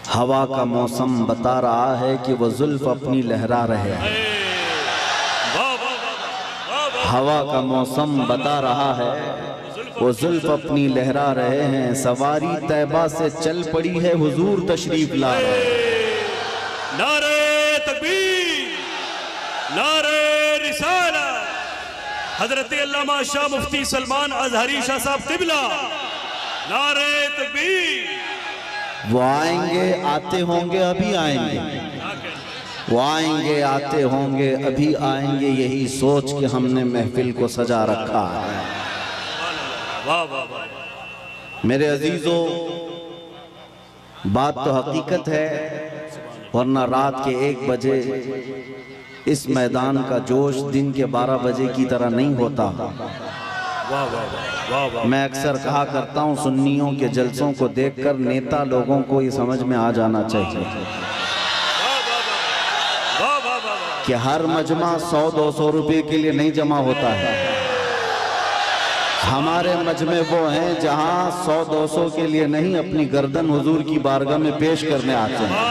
हवा का मौसम बता रहा है कि वो जुल्फ अपनी लहरा रहे हैं। हवा का मौसम बता रहा है वो जुल्फ अपनी लहरा रहे हैं। सवारी तैबा से चल पड़ी है, हुजूर तशरीफ ला रहे हैं। नारे तकबीर, नारे रिसालत। हजरत अल्लामा शाह मुफ्ती सलमान अजहरी शाह साहब क़िबला, नारे तकबीर। वो आएंगे, आते होंगे, अभी आएंगे। वो आएंगे, आते होंगे, अभी आएंगे। यही सोच के हमने महफिल को सजा रखा है। मेरे अजीजों, बात तो हकीकत है, वरना रात के 1 बजे इस मैदान का जोश दिन के 12 बजे की तरह नहीं होता। मैं अक्सर कहा करता हूँ, सुन्नियों के जलसों को देखकर नेता लोगों को ये समझ में आ जाना चाहिए कि हर मजमा 100-200 रुपए के लिए नहीं जमा होता है। हमारे मजमे वो हैं जहाँ 100-200 के लिए नहीं, अपनी गर्दन हुजूर की बारगाह में पेश करने आते हैं।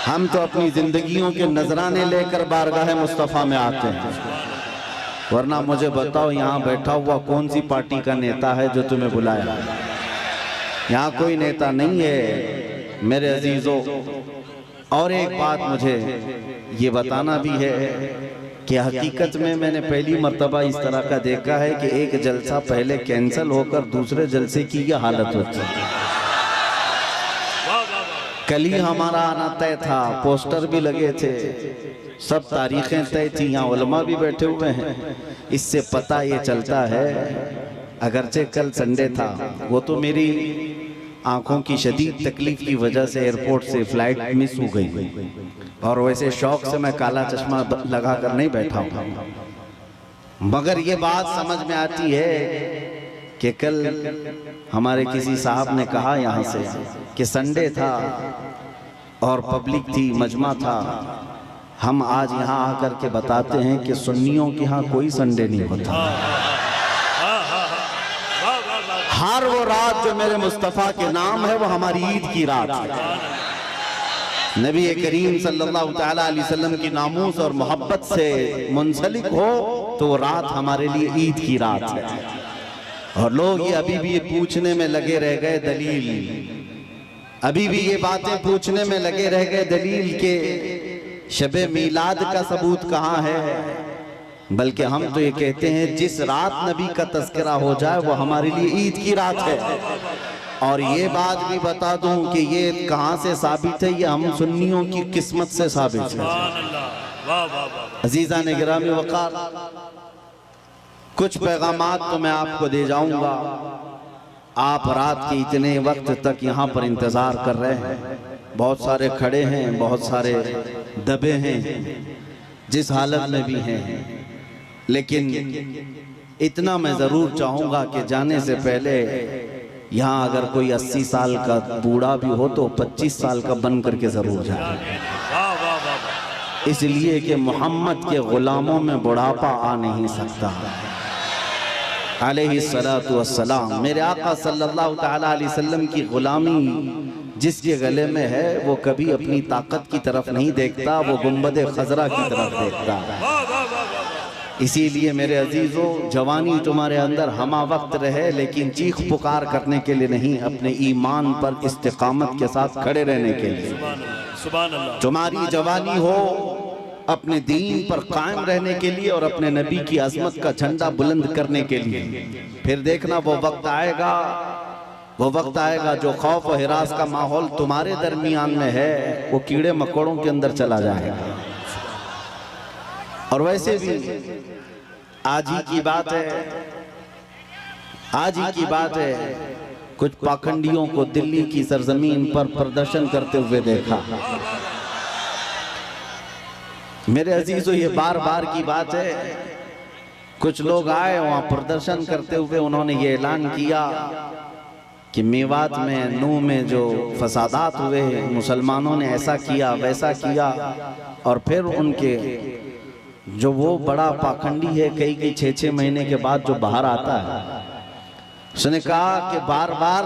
हम तो अपनी जिंदगियों के नजराने लेकर बारगाह मुस्तफ़ा में आते हैं। वरना मुझे बताओ, यहाँ बैठा हुआ कौन सी पार्टी का नेता है जो तुम्हें बुलाया? यहाँ कोई नेता नहीं है मेरे अजीजों। और एक बात मुझे ये बताना भी है कि हकीकत में मैंने पहली मर्तबा इस तरह का देखा है कि एक जलसा पहले कैंसिल होकर दूसरे जलसे की यह हालत होती है। कल ही हमारा आना तय था, पोस्टर भी लगे थे, सब तारीखें तय थी, यहाँ उलमा भी बैठे हुए हैं। इससे पता ये चलता है, अगरचे कल संडे था, वो तो मेरी आंखों की शदीद तकलीफ की वजह से एयरपोर्ट से फ्लाइट मिस हो गई, और वैसे शौक से मैं काला चश्मा लगा कर नहीं बैठा हूँ। मगर ये बात समझ में आती है कि कल हमारे किसी साहब ने कहा यहाँ से कि संडे था और पब्लिक थी, मजमा था। हम आज यहाँ आकर के बताते हैं कि सुन्नियों के यहाँ कोई संडे नहीं होता। हर वो रात जो मेरे मुस्तफ़ा के नाम है वो हमारी ईद की रात है। नबी करीम सल्लल्लाहु तआला अलैहि वसल्लम की नामूस और मोहब्बत से मुंसलिक हो तो वो रात हमारे लिए ईद की रात है। और लोग ये अभी भी ये पूछने में लगे रह गए दलील, अभी भी ये बातें पूछने में लगे रह गए दलील के शबे मीलाद का सबूत कहाँ है। बल्कि हम तो ये कहते हैं जिस रात नबी का तज़किरा हो जाए वो हमारे लिए ईद की रात है। और ये बात भी बता दूं कि ये कहाँ से साबित है, ये हम सुन्नियों की किस्मत से साबित है। अजीज़ा ने गिरामी वक़ार, कुछ पैगामात तो मैं आपको दे जाऊंगा। आप रात के इतने वक्त तक यहाँ पर इंतज़ार कर रहे हैं, बहुत सारे खड़े हैं, बहुत सारे दबे हैं, जिस हालत में भी हैं। लेकिन इतना मैं ज़रूर चाहूँगा कि जाने से पहले यहाँ अगर कोई 80 साल का बूढ़ा भी हो तो 25 साल का बन करके ज़रूर जाए, इसलिए कि मोहम्मद के ग़ुलामों में बुढ़ापा आ नहीं सकता। अलैहिस्सलातु वस्सलाम, मेरे आका सल्लल्लाहु तआला अलैहि वसल्लम की ग़ुलामी जिसके गले में है वो कभी अपनी ताकत की तरफ नहीं देखता, वो गुंबद खजरा की तरफ देखता है। इसीलिए मेरे अजीजों, जवानी तुम्हारे अंदर हमा वक्त रहे, लेकिन चीख पुकार करने के लिए नहीं, अपने ईमान पर इस्तिकामत के साथ खड़े रहने के लिए। तुम्हारी जवानी हो अपने दीन पर कायम रहने के लिए और अपने नबी की अजमत का झंडा बुलंद करने के लिए। फिर देखना वो वक्त आएगा, वो वक्त आएगा जो खौफ और हिरास का माहौल तुम्हारे दरमियान में है वो कीड़े मकोड़ों के अंदर चला जाएगा। और वैसे भी आज ही की बात है, आज ही की बात है, कुछ पाखंडियों को दिल्ली की सरजमीन पर प्रदर्शन करते हुए देखा। मेरे अजीजों, ये बार बार की बात है, कुछ लोग आए वहां प्रदर्शन करते हुए, उन्होंने ये ऐलान किया कि मेवात में, नूह में जो फसादात हुए, मुसलमानों ने ऐसा किया वैसा किया। और फिर उनके जो वो बड़ा पाखंडी है, कई 6-6 महीने के बाद जो बाहर आता है, उसने कहा कि बार बार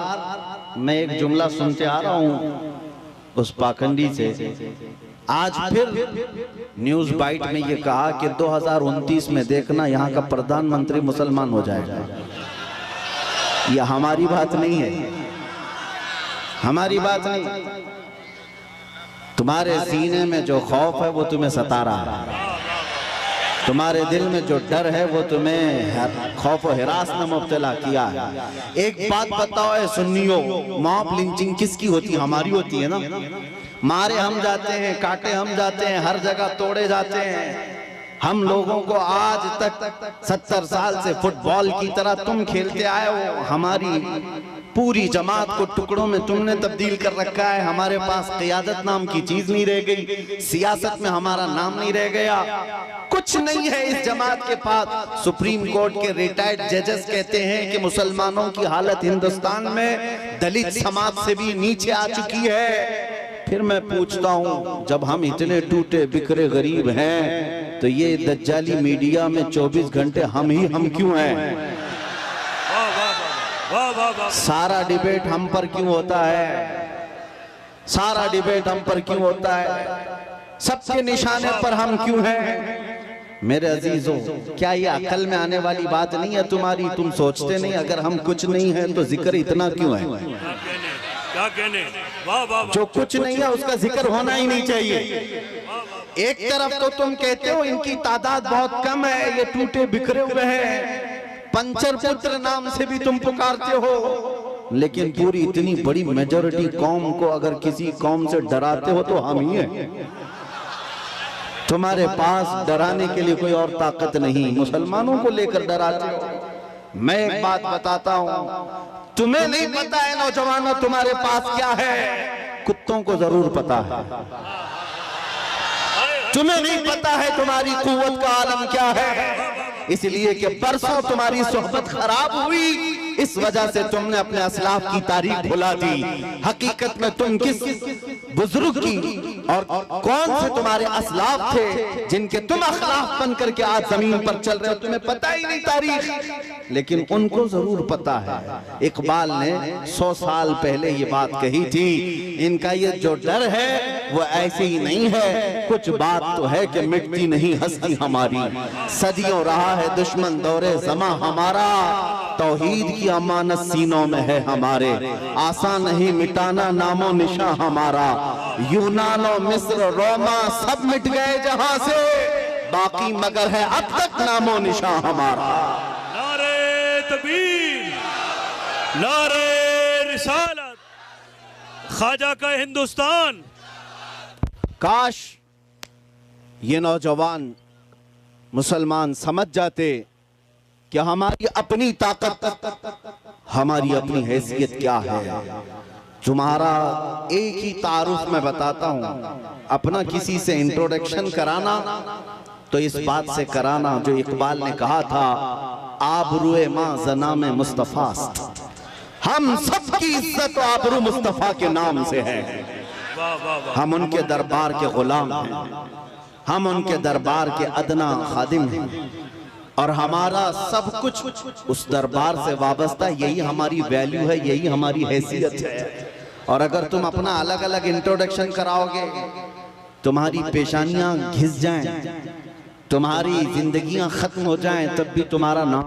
मैं एक जुमला सुनते आ रहा हूँ उस पाखंडी से, आज फिर न्यूज बाइट में ये कहा कि 2029 में देखना यहाँ का प्रधानमंत्री मुसलमान हो जाएगा। ये हमारी बात नहीं है, हमारी बात नहीं। तुम्हारे सीने में जो खौफ है वो तुम्हें सता रहा है, तुम्हारे दिल में जो डर है वो तुम्हें खौफ और हिरास में मुब्तला किया है। एक बात बताओ है सुन्नियों, मॉब लिंचिंग किसकी होती है? हमारी होती है ना। मारे हम जाते हैं, काटे हम जाते हैं, हर जगह तोड़े जाते हैं। हम लोगों को आज तक 70 साल से फुटबॉल की तरह तुम खेलते आए हो, हमारी पूरी जमात को टुकड़ों में तुमने तब्दील कर रखा है। हमारे पास क़ियादत नाम की चीज नहीं रह गई, सियासत में हमारा नाम नहीं रह गया, कुछ नहीं है इस जमात के पास। सुप्रीम कोर्ट के रिटायर्ड जजेस कहते हैं कि मुसलमानों की हालत हिंदुस्तान में दलित समाज से भी नीचे आ चुकी है। फिर मैं पूछता हूँ, जब हम इतने टूटे बिखरे गरीब हैं तो ये दज्जाली मीडिया में 24 घंटे हम क्यों हैं? सारा डिबेट हम पर क्यों होता है? सारा डिबेट हम पर क्यों होता है? सबके निशाने पर हम क्यों हैं? मेरे अजीजों, क्या ये अकल में आने वाली बात नहीं है तुम्हारी? तुम सोचते नहीं अगर हम कुछ नहीं है तो जिक्र इतना क्यों है? क्या कहने? वाह वाह। जो कुछ नहीं है उसका जिक्र होना ही नहीं चाहिए। एक तरफ तो तुम कहते हो इनकी तादाद बहुत कम है, ये टूटे बिखरे हुए हैं, पंचर पुत्र नाम से भी तुम पुकारते हो, लेकिन पूरी इतनी बड़ी मेजॉरिटी कौम को अगर किसी कौम से डराते हो तो हम ही हैं। तुम्हारे पास डराने के लिए कोई और ताकत नहीं, मुसलमानों को लेकर डराते हो। मैं एक बात बताता हूं, तुम्हें नहीं पता है नौजवानों तुम्हारे पास क्या है, कुत्तों को जरूर पता है। तुम्हें नहीं पता है तुम्हारी कुव्वत का आलम क्या है, इसलिए कि परसों तुम्हारी सोहबत खराब हुई, इस वजह से तुमने अपने असलाफ की तारीख भुला दी। हकीकत में तुम किस बुजुर्ग की और कौन से तुम्हारे असलाफ थे जिनके तुम अखलाफ बन करके आज जमीन पर चल रहे हो, तुम्हें पता ही नहीं तारीख, लेकिन उनको जरूर पता है। इकबाल ने 100 साल पहले ये बात कही थी, इनका ये जो डर है वो ऐसे ही नहीं है, कुछ बात तो है कि मिटती नहीं हस्ती हमारी। सदियों रहा है दुश्मन दौरे ज़मा हमारा, तौहीद की अमानत सीनों में है हमारे, आसान नहीं मिटाना नामो निशा हमारा। यूनानो मिस्र रोमा सब मिट गए जहां से, बाकी मगर है अब तक नामो निशा हमारा। नारे तकबीर, नारे रिसालत, ख्वाजा का हिंदुस्तान। काश ये नौजवान मुसलमान समझ जाते कि हमारी अपनी ताकत, हमारी अपनी हैसियत क्या है। तुम्हारा एक ही तारुफ में बताता हूं, अपना किसी से इंट्रोडक्शन कराना तो इस बात से कराना जो इकबाल ने कहा था, आबरूए मां जना में मुस्तफास्त, हम सबकी इज्जत आबरू मुस्तफा के नाम से है। हम उनके दरबार के गुलाम हैं, हम उनके दरबार के अदना खादिम हैं, और हमारा सब कुछ उस दरबार से वाबस्ता, यही हमारी वैल्यू है, यही हमारी हैसियत है। और अगर तुम अपना अलग अलग इंट्रोडक्शन कराओगे, तुम्हारी पेशानियां घिस जाएं, तुम्हारी जिंदगियां खत्म हो जाएं, तब भी तुम्हारा नाम